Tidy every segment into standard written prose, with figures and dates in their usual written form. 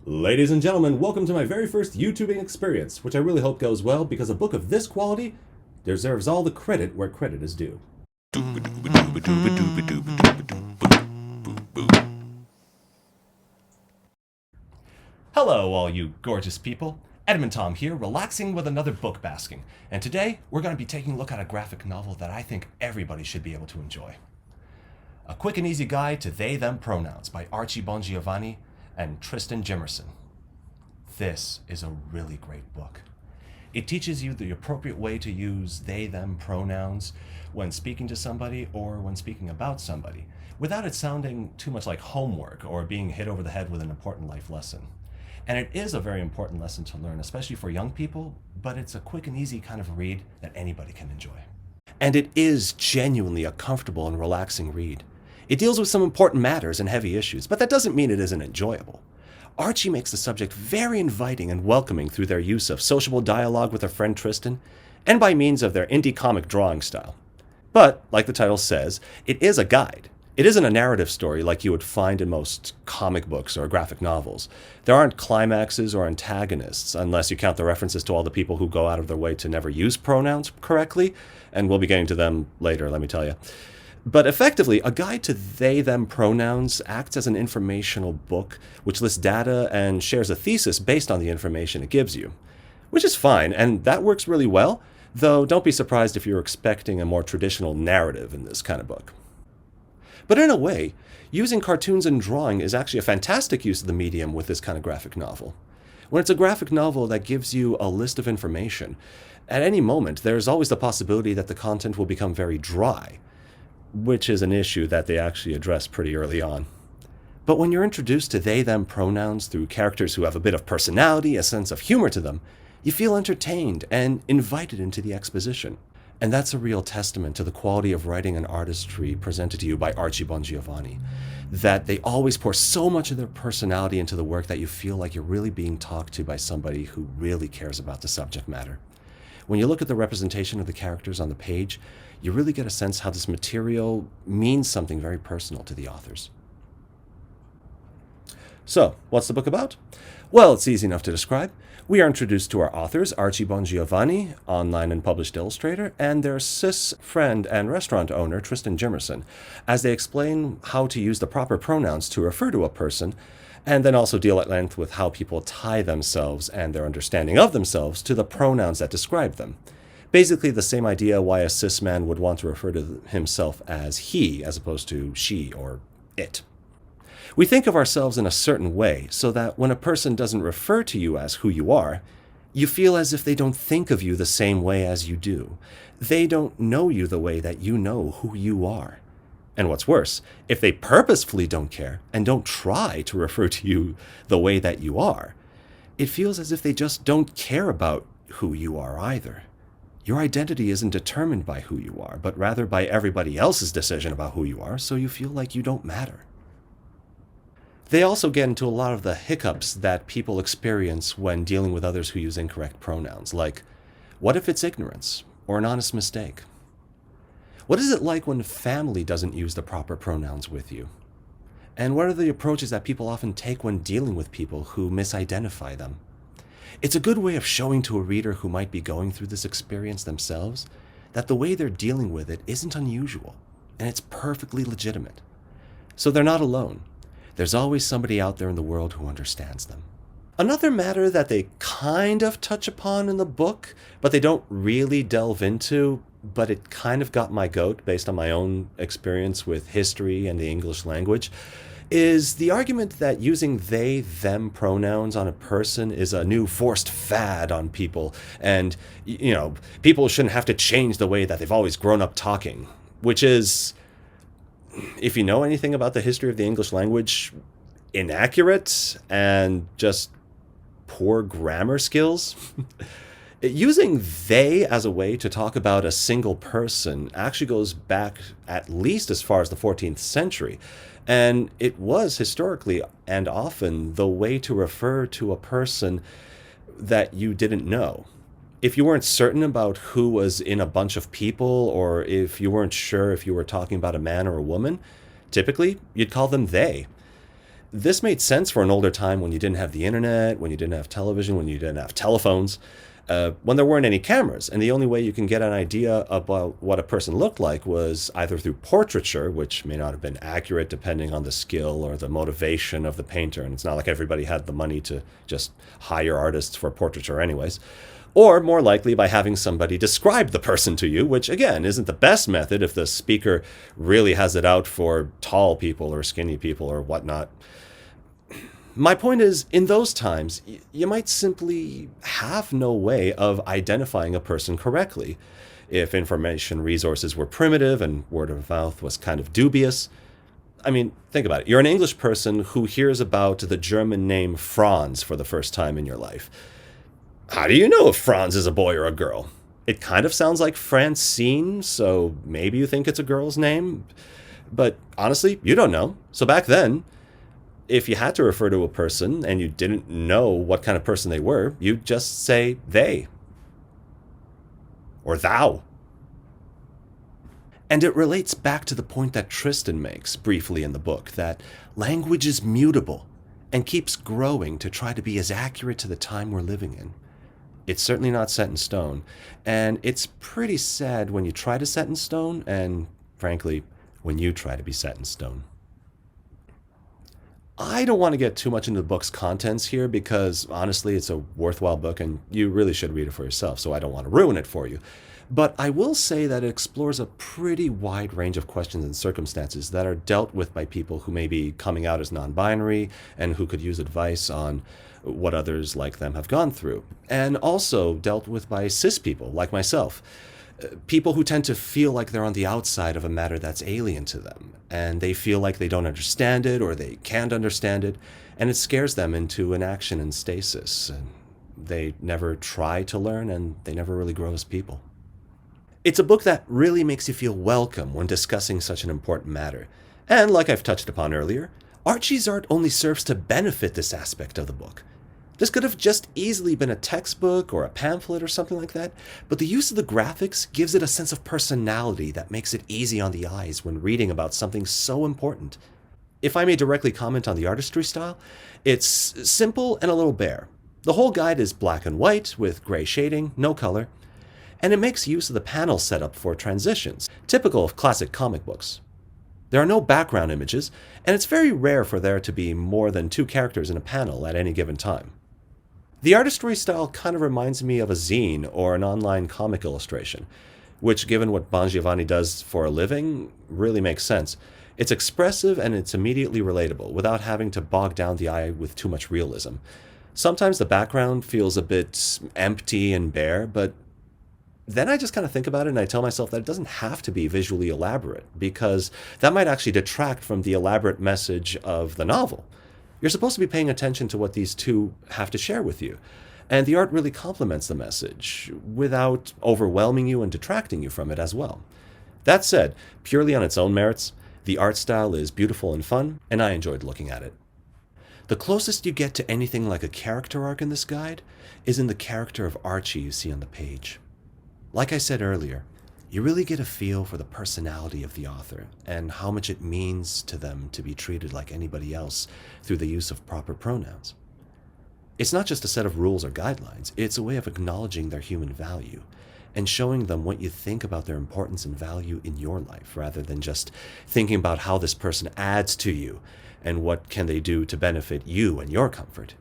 Ladies and gentlemen, welcome to my very first YouTubing experience, which I really hope goes well because a book of this quality deserves all the credit where credit is due. Hello, all you gorgeous people. EdmonTom here, relaxing with another book basking. And today, we're going to be taking a look at a graphic novel that I think everybody should be able to enjoy. A Quick and Easy Guide to They, Them Pronouns by Archie Bongiovanni and Tristan Jimerson. This is a really great book. It teaches you the appropriate way to use they, them pronouns when speaking to somebody or when speaking about somebody, without it sounding too much like homework or being hit over the head with an important life lesson. And it is a very important lesson to learn, especially for young people, but it's a quick and easy kind of read that anybody can enjoy. And it is genuinely a comfortable and relaxing read. It deals with some important matters and heavy issues, but that doesn't mean it isn't enjoyable. Archie makes the subject very inviting and welcoming through their use of sociable dialogue with their friend Tristan, and by means of their indie comic drawing style. But, like the title says, it is a guide. It isn't a narrative story like you would find in most comic books or graphic novels. There aren't climaxes or antagonists, unless you count the references to all the people who go out of their way to never use pronouns correctly, and we'll be getting to them later, let me tell you. But effectively, a guide to they, them pronouns acts as an informational book which lists data and shares a thesis based on the information it gives you. Which is fine, and that works really well, though don't be surprised if you're expecting a more traditional narrative in this kind of book. But in a way, using cartoons and drawing is actually a fantastic use of the medium with this kind of graphic novel. When it's a graphic novel that gives you a list of information, at any moment there's always the possibility that the content will become very dry, which is an issue that they actually address pretty early on. But when you're introduced to they, them pronouns through characters who have a bit of personality, a sense of humor to them, you feel entertained and invited into the exposition. And that's a real testament to the quality of writing and artistry presented to you by Archie Bongiovanni, that they always pour so much of their personality into the work that you feel like you're really being talked to by somebody who really cares about the subject matter. When you look at the representation of the characters on the page, you really get a sense how this material means something very personal to the authors. So, what's the book about? Well, it's easy enough to describe. We are introduced to our authors, Archie Bongiovanni, online and published illustrator, and their cis friend and restaurant owner, Tristan Jimerson, as they explain how to use the proper pronouns to refer to a person, and then also deal at length with how people tie themselves and their understanding of themselves to the pronouns that describe them. Basically the same idea why a cis man would want to refer to himself as he, as opposed to she or it. We think of ourselves in a certain way, so that when a person doesn't refer to you as who you are, you feel as if they don't think of you the same way as you do. They don't know you the way that you know who you are. And what's worse, if they purposefully don't care and don't try to refer to you the way that you are, it feels as if they just don't care about who you are either. Your identity isn't determined by who you are, but rather by everybody else's decision about who you are, so you feel like you don't matter. They also get into a lot of the hiccups that people experience when dealing with others who use incorrect pronouns, like, what if it's ignorance or an honest mistake? What is it like when family doesn't use the proper pronouns with you? And what are the approaches that people often take when dealing with people who misidentify them? It's a good way of showing to a reader who might be going through this experience themselves that the way they're dealing with it isn't unusual, and it's perfectly legitimate. So they're not alone. There's always somebody out there in the world who understands them. Another matter that they kind of touch upon in the book, but they don't really delve into, but it kind of got my goat based on my own experience with history and the English language, is the argument that using they, them pronouns on a person is a new forced fad on people, and, people shouldn't have to change the way that they've always grown up talking, which is, if you know anything about the history of the English language, inaccurate and just poor grammar skills. Using they as a way to talk about a single person actually goes back at least as far as the 14th century. And it was historically and often the way to refer to a person that you didn't know. If you weren't certain about who was in a bunch of people, or if you weren't sure if you were talking about a man or a woman, typically you'd call them they. This made sense for an older time when you didn't have the internet, when you didn't have television, when you didn't have telephones, when there weren't any cameras, and the only way you can get an idea about what a person looked like was either through portraiture, which may not have been accurate depending on the skill or the motivation of the painter, and it's not like everybody had the money to just hire artists for portraiture anyways, or more likely by having somebody describe the person to you, which again isn't the best method if the speaker really has it out for tall people or skinny people or whatnot. My point is, in those times, you might simply have no way of identifying a person correctly. If information resources were primitive and word of mouth was kind of dubious. I mean, think about it. You're an English person who hears about the German name Franz for the first time in your life. How do you know if Franz is a boy or a girl? It kind of sounds like Francine, so maybe you think it's a girl's name. But honestly, you don't know. So back then, if you had to refer to a person and you didn't know what kind of person they were, you'd just say they or thou. And it relates back to the point that Tristan makes briefly in the book, that language is mutable and keeps growing to try to be as accurate to the time we're living in. It's certainly not set in stone, and it's pretty sad when you try to set in stone, and frankly, when you try to be set in stone. I don't want to get too much into the book's contents here because, honestly, it's a worthwhile book and you really should read it for yourself, so I don't want to ruin it for you. But I will say that it explores a pretty wide range of questions and circumstances that are dealt with by people who may be coming out as non-binary and who could use advice on what others like them have gone through, and also dealt with by cis people like myself. People who tend to feel like they're on the outside of a matter that's alien to them, and they feel like they don't understand it or they can't understand it, and it scares them into inaction and stasis. And they never try to learn, and they never really grow as people. It's a book that really makes you feel welcome when discussing such an important matter. And like I've touched upon earlier, Archie's art only serves to benefit this aspect of the book. This could have just easily been a textbook or a pamphlet or something like that, but the use of the graphics gives it a sense of personality that makes it easy on the eyes when reading about something so important. If I may directly comment on the artistry style, it's simple and a little bare. The whole guide is black and white with gray shading, no color, and it makes use of the panel setup for transitions, typical of classic comic books. There are no background images, and it's very rare for there to be more than 2 characters in a panel at any given time. The artistry style kind of reminds me of a zine or an online comic illustration, which, given what Bongiovanni does for a living, really makes sense. It's expressive and it's immediately relatable, without having to bog down the eye with too much realism. Sometimes the background feels a bit empty and bare, but then I just kind of think about it and I tell myself that it doesn't have to be visually elaborate, because that might actually detract from the elaborate message of the novel. You're supposed to be paying attention to what these two have to share with you, and the art really complements the message without overwhelming you and detracting you from it as well. That said, purely on its own merits, the art style is beautiful and fun, and I enjoyed looking at it. The closest you get to anything like a character arc in this guide is in the character of Archie you see on the page. Like I said earlier, you really get a feel for the personality of the author and how much it means to them to be treated like anybody else through the use of proper pronouns. It's not just a set of rules or guidelines, it's a way of acknowledging their human value and showing them what you think about their importance and value in your life, rather than just thinking about how this person adds to you and what can they do to benefit you and your comfort.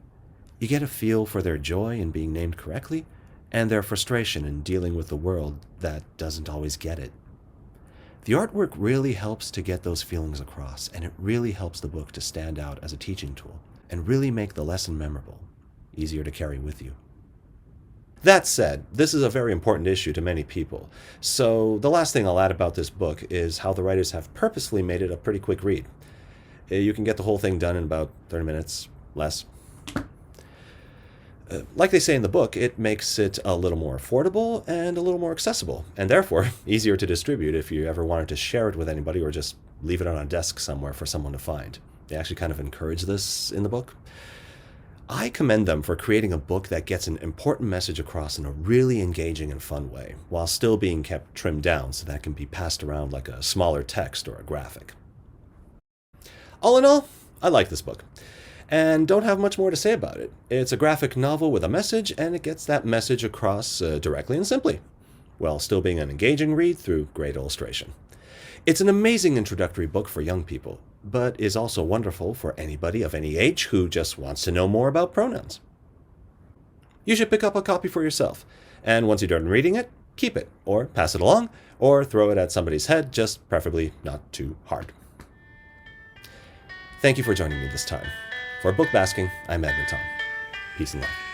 You get a feel for their joy in being named correctly and their frustration in dealing with the world that doesn't always get it. The artwork really helps to get those feelings across, and it really helps the book to stand out as a teaching tool and really make the lesson memorable, easier to carry with you. That said, this is a very important issue to many people, so the last thing I'll add about this book is how the writers have purposefully made it a pretty quick read. You can get the whole thing done in about 30 minutes, less. Like they say in the book, it makes it a little more affordable and a little more accessible, and therefore easier to distribute if you ever wanted to share it with anybody or just leave it on a desk somewhere for someone to find. They actually kind of encourage this in the book. I commend them for creating a book that gets an important message across in a really engaging and fun way, while still being kept trimmed down so that it can be passed around like a smaller text or a graphic. All in all, I like this book, and don't have much more to say about it. It's a graphic novel with a message, and it gets that message across directly and simply, while still being an engaging read through great illustration. It's an amazing introductory book for young people, but is also wonderful for anybody of any age who just wants to know more about pronouns. You should pick up a copy for yourself, and once you're done reading it, keep it, or pass it along, or throw it at somebody's head, just preferably not too hard. Thank you for joining me this time. For Book Basking, I'm EdmonTom. Peace and love.